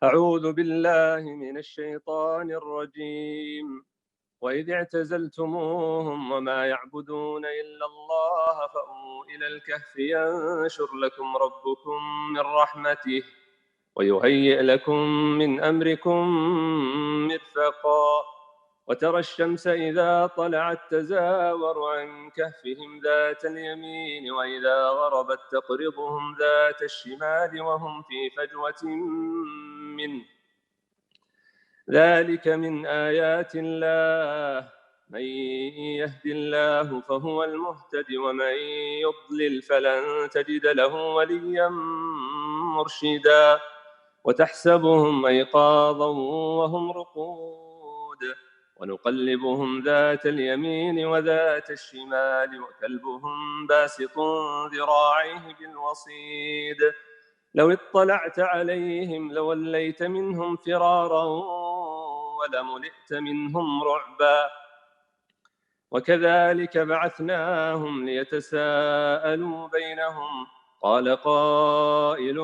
أعوذ بالله من الشيطان الرجيم. وإذ اعتزلتموهم وما يعبدون إلا الله فأووا إلى الكهف ينشر لكم ربكم من رحمته ويهيئ لكم من أمركم مرفقا. وترى الشمس إذا طلعت تزاور عن كهفهم ذات اليمين وإذا غربت تقرضهم ذات الشمال وهم في فجوة منه. ذلك من آيات الله، من يهد الله فهو المهتد ومن يضلل فلن تجد له وليا مرشدا. وتحسبهم أيقاظا وهم رقود ونقلبهم ذات اليمين وذات الشمال وكلبهم باسط ذراعيه بالوصيد. لو اطلعت عليهم لوليت منهم فرارا ولملئت منهم رعبا. وكذلك بعثناهم ليتساءلوا بينهم قال قائل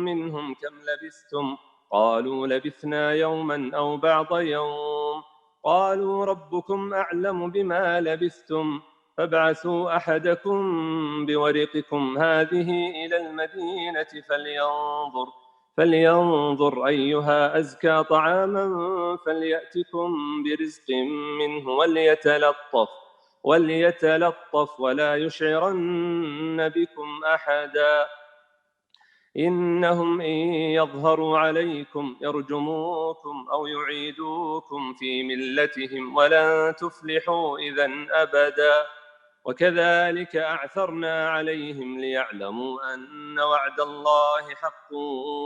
منهم كم لبثتم؟ قالوا لبثنا يوما أو بعض يوم. قالوا ربكم أعلم بما لبثتم فابعثوا أحدكم بورقكم هذه إلى المدينة فلينظر أيها أزكى طعاما فليأتكم برزق منه وليتلطف ولا يشعرن بكم أحدا. إنهم إن يظهروا عليكم يرجموكم أو يعيدوكم في ملتهم ولن تفلحوا إذن أبدا. وكذلك أعثرنا عليهم ليعلموا أن وعد الله حق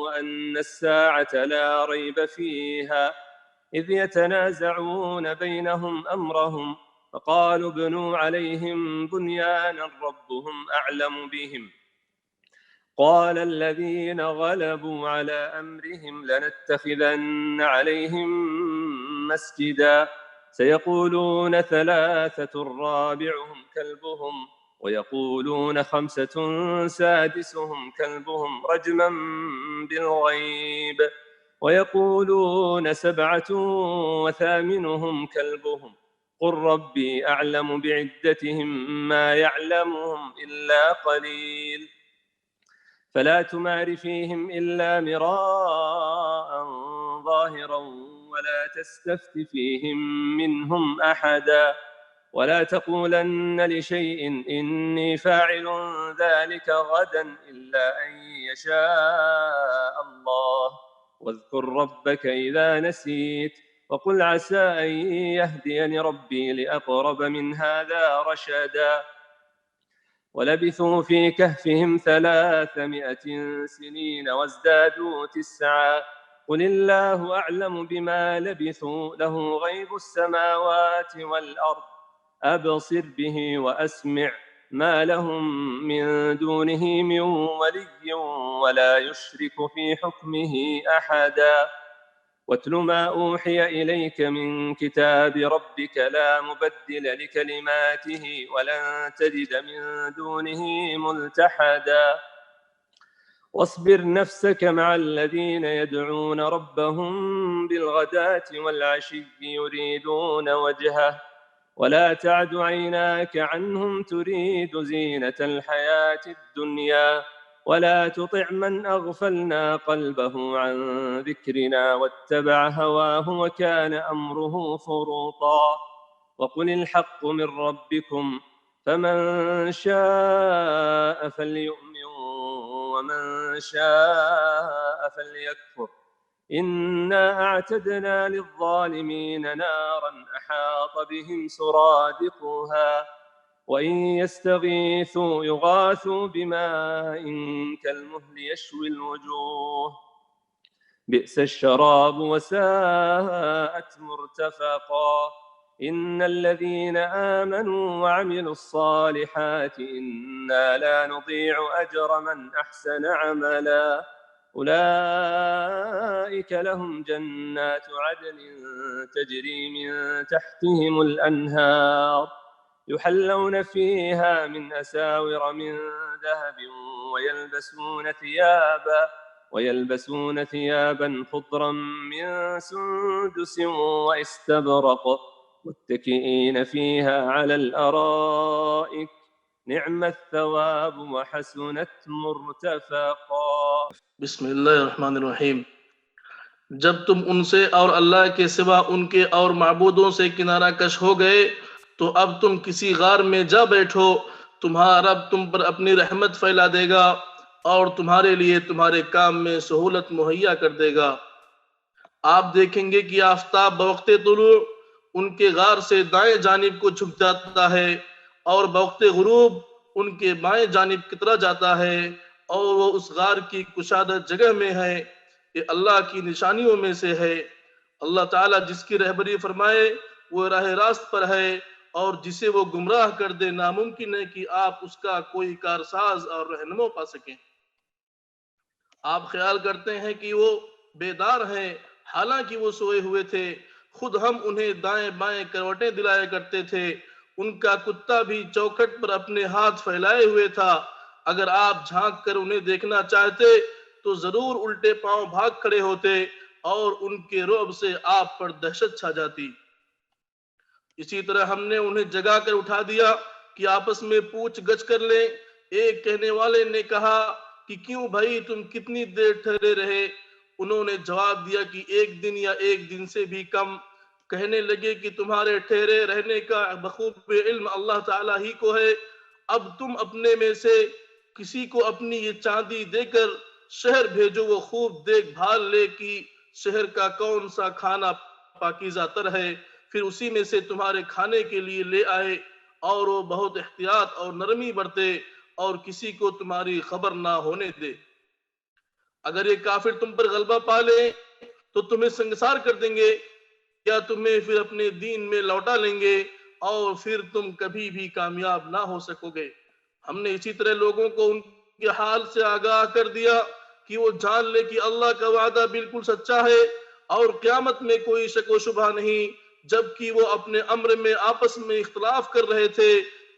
وأن الساعة لا ريب فيها إذ يتنازعون بينهم أمرهم فقالوا ابنوا عليهم بنيانا ربهم أعلم بهم. قال الذين غلبوا على أمرهم لنتخذن عليهم مسجدا سيقولون ثلاثة رابعهم كلبهم ويقولون خمسة سادسهم كلبهم رجما بالغيب ويقولون سبعة وثامنهم كلبهم قل ربي أعلم بعدتهم ما يعلمهم إلا قليل. فلا تمار فيهم إلا مراء ظاهرا ولا تستفت فيهم منهم أحدا ولا تقولن لشيء إني فاعل ذلك غدا إلا أن يشاء الله. واذكر ربك إذا نسيت وقل عسى أن يهديني ربي لأقرب من هذا رشدا. ولبثوا في كهفهم 300 سنين وازدادوا 9 قل الله أعلم بما لبثوا له غيب السماوات والأرض أبصر به وأسمع ما لهم من دونه من ولي ولا يشرك في حكمه أحدا. واتل ما أوحي إليك من كتاب ربك لا مبدل لكلماته ولن تجد من دونه ملتحدا. واصبر نفسك مع الذين يدعون ربهم بالغداة والعشي يريدون وجهه ولا تعد عيناك عنهم تريد زينة الحياة الدنيا ولا تطع من أغفلنا قلبه عن ذكرنا واتبع هواه وكان أمره فرطا. وقل الحق من ربكم فمن شاء فليؤمن ومن شاء فليكفر إنا أعتدنا للظالمين نارا أحاط بهم سرادقها وإن يستغيثوا يغاثوا بماء كالمهل يشوي الوجوه بئس الشراب وساءت مرتفقا. إن الذين آمنوا وعملوا الصالحات إنا لا نضيع أجر من أحسن عملا أولئك لهم جنات عدن تجري من تحتهم الأنهار يحلون فيها من أساور من ذهب ويلبسون ويلبسون ثيابا خضرا من سندس واستبرق متكئين فيها على الأرائك نعم الثواب وحسنت مرتفقا. بسم اللہ الرحمن الرحیم. جب تم ان سے اور اللہ کے سوا ان کے اور معبودوں سے کنارہ کش ہو گئے تو اب تم کسی غار میں جا بیٹھو، تمہارا رب تم پر اپنی رحمت پھیلا دے گا اور تمہارے لیے تمہارے کام میں سہولت مہیا کر دے گا. آپ دیکھیں گے کہ آفتاب بوقت طلوع ان کے غار سے دائیں جانب کو جھک جاتا ہے اور بوقت غروب ان کے بائیں جانب کترا جاتا ہے، اور وہ اس غار کی کشادہ جگہ میں ہے. یہ اللہ کی نشانیوں میں سے ہے. اللہ تعالیٰ جس کی رہبری فرمائے وہ راہ راست پر ہے، اور جسے وہ گمراہ کر دے ناممکن ہے کہ آپ اس کا کوئی کارساز اور رہنما پا سکیں. آپ خیال کرتے ہیں کہ وہ بیدار ہیں، حالانکہ وہ سوئے ہوئے تھے. خود ہم انہیں دائیں بائیں کروٹیں دلایا کرتے تھے. ان کا کتا بھی چوکھٹ پر اپنے ہاتھ پھیلائے ہوئے تھا. اگر آپ جھانک کر انہیں دیکھنا چاہتے تو ضرور الٹے پاؤں بھاگ کھڑے ہوتے اور ان کے رعب سے آپ پر دہشت چھا جاتی. اسی طرح ہم نے انہیں جگا کر اٹھا دیا کہ آپس میں پوچھ گچھ کر لیں. ایک کہنے والے نے کہا کہ کیوں بھائی تم کتنی دیر ٹھہرے رہے؟ انہوں نے جواب دیا کہ 1 دن یا 1 دن سے بھی کم. کہنے لگے کہ تمہارے ٹھہرے رہنے کا بخوب علم اللہ تعالیٰ ہی کو ہے. اب تم اپنے میں سے کسی کو اپنی یہ چاندی دے کر شہر بھیجو، وہ خوب دیکھ بھال لے کہ شہر کا کون سا کھانا پاکیزہ تر ہے، پھر اسی میں سے تمہارے کھانے کے لیے لے آئے، اور وہ بہت احتیاط اور نرمی برتے اور کسی کو تمہاری خبر نہ ہونے دے. اگر یہ کافر تم پر غلبہ پا لیں تو تمہیں سنگسار کر دیں گے یا تمہیں پھر اپنے دین میں لوٹا لیں گے، اور پھر تم کبھی بھی کامیاب نہ ہو سکو گے. ہم نے اسی طرح لوگوں کو ان کے حال سے آگاہ کر دیا کہ وہ جان لے کہ اللہ کا وعدہ بالکل سچا ہے اور قیامت میں کوئی شک و شبہ نہیں. جبکہ وہ اپنے امر میں آپس میں اختلاف کر رہے تھے،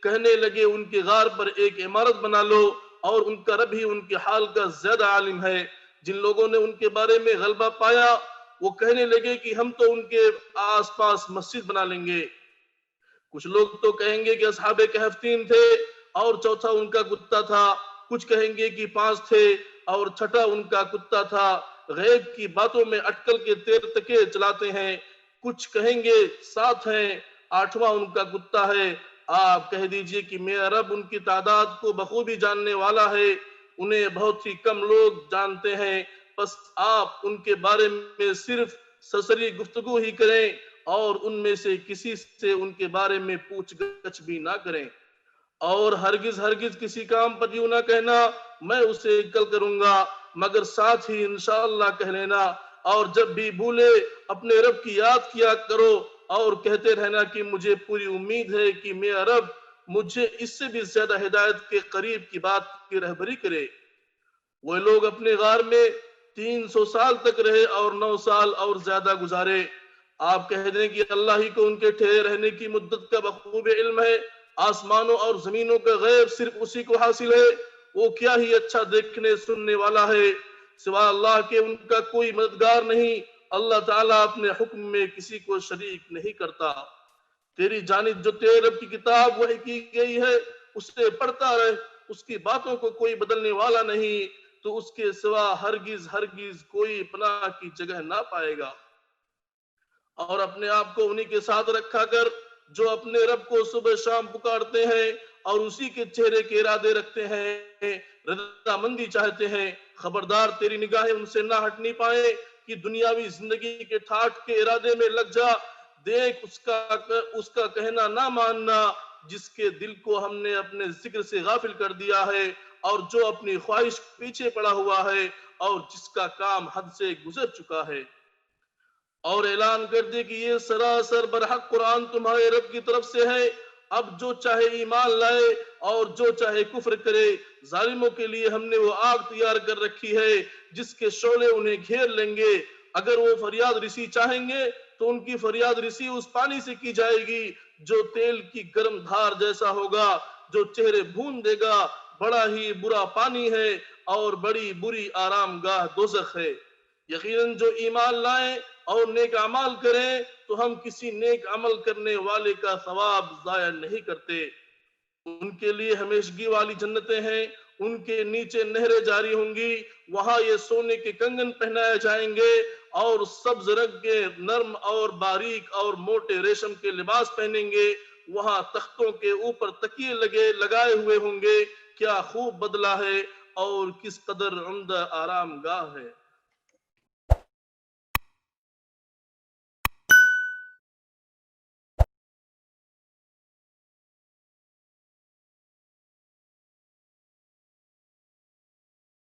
کہنے لگے ان کے غار پر ایک عمارت بنا لو، اور ان کا رب ہی ان کے حال کا زیادہ عالم ہے. جن لوگوں نے ان کے بارے میں غلبہ پایا وہ کہنے لگے کہ ہم تو ان کے آس پاس مسجد بنا لیں گے. کچھ لوگ تو کہیں گے کہ اصحاب کہف 3 تھے اور چوتھا ان کا کتا تھا. کچھ کہیں گے کہ 5 تھے اور چھٹا ان کا کتا تھا. غیب کی باتوں میں اٹکل کے تیر تکے چلاتے ہیں. کچھ کہیں گے 7 ہیں، 8واں ان کا کتا ہے. آپ کہہ دیجئے کہ میرا رب ان کی تعداد کو بخوبی جاننے والا ہے. انہیں بہت ہی کم لوگ جانتے ہیں. بس آپ ان کے بارے میں صرف سرسری گفتگو ہی کریں اور ان میں سے کسی سے ان کے بارے میں پوچھ گچھ بھی نہ کریں، اور ہرگز ہرگز کسی کام پر یوں نہ کہنا میں اسے کل کروں گا، مگر ساتھ ہی انشاءاللہ کہہ لینا. اور جب بھی بھولے اپنے رب کی یاد کیا کرو اور کہتے رہنا کہ مجھے پوری امید ہے کہ میرا رب مجھے اس سے بھی زیادہ ہدایت کے قریب کی بات کی رہبری کرے. وہ لوگ اپنے غار میں 300 سال تک رہے اور 9 سال اور زیادہ گزارے. آپ کہہ دیں کہ اللہ ہی کو ان کے ٹھہرے رہنے کی مدت کا بخوب علم ہے. آسمانوں اور زمینوں کا غیب صرف اسی کو حاصل ہے. وہ کیا ہی اچھا دیکھنے سننے والا ہے. سوا اللہ کے ان کا کوئی مددگار نہیں. اللہ تعالیٰ اپنے حکم میں کسی کو شریک نہیں کرتا. تیری جانب جو تیرے رب کی کتاب وحی کی گئی ہے اسے پڑھتا رہ، اس کی باتوں کو کوئی بدلنے والا نہیں، تو اس کے سوا ہرگز ہرگز کوئی پناہ کی جگہ نہ پائے گا. اور اپنے آپ کو انہی کے ساتھ رکھا کر جو اپنے رب کو صبح شام پکارتے ہیں اور اسی کے چہرے کے ارادے رکھتے ہیں، رضامندی چاہتے ہیں. خبردار تیری نگاہیں ان سے نہ ہٹنی پائیں کہ دنیاوی زندگی کے ٹھاٹ کے ارادے میں لگ جا. دیکھ اس کا کہنا نہ ماننا جس کے دل کو ہم نے اپنے ذکر سے غافل کر دیا ہے، اور جو اپنی خواہش پیچھے پڑا ہوا ہے اور جس کا کام حد سے گزر چکا ہے. اور اعلان کر دے کہ یہ سراسر برحق قرآن تمہارے رب کی طرف سے ہے. اب جو چاہے ایمان لائے اور جو چاہے کفر کرے. ظالموں کے لیے ہم نے وہ آگ تیار کر رکھی ہے جس کے شعلے انہیں گھیر لیں گے. اگر وہ فریاد رسی چاہیں گے تو ان کی فریاد رسی اس پانی سے کی جائے گی جو تیل کی گرم دھار جیسا ہوگا، جو چہرے بھون دے گا، بڑا ہی برا پانی ہے اور بڑی بری آرام گاہ دوزخ ہے۔ یقیناً جو ایمان لائیں اور نیک اعمال کریں تو ہم کسی نیک عمل کرنے والے کا ثواب ضائع نہیں کرتے۔ ان کے لیے ہمیشگی والی جنتیں ہیں، ان کے نیچے نہریں جاری ہوں گی، وہاں یہ سونے کے کنگن پہنائے جائیں گے اور سبز رنگ کے نرم اور باریک اور موٹے ریشم کے لباس پہنیں گے، وہاں تختوں کے اوپر تکیے لگائے ہوئے ہوں گے۔ کیا خوب بدلہ ہے اور کس قدر عمدہ آرام گاہ ہے۔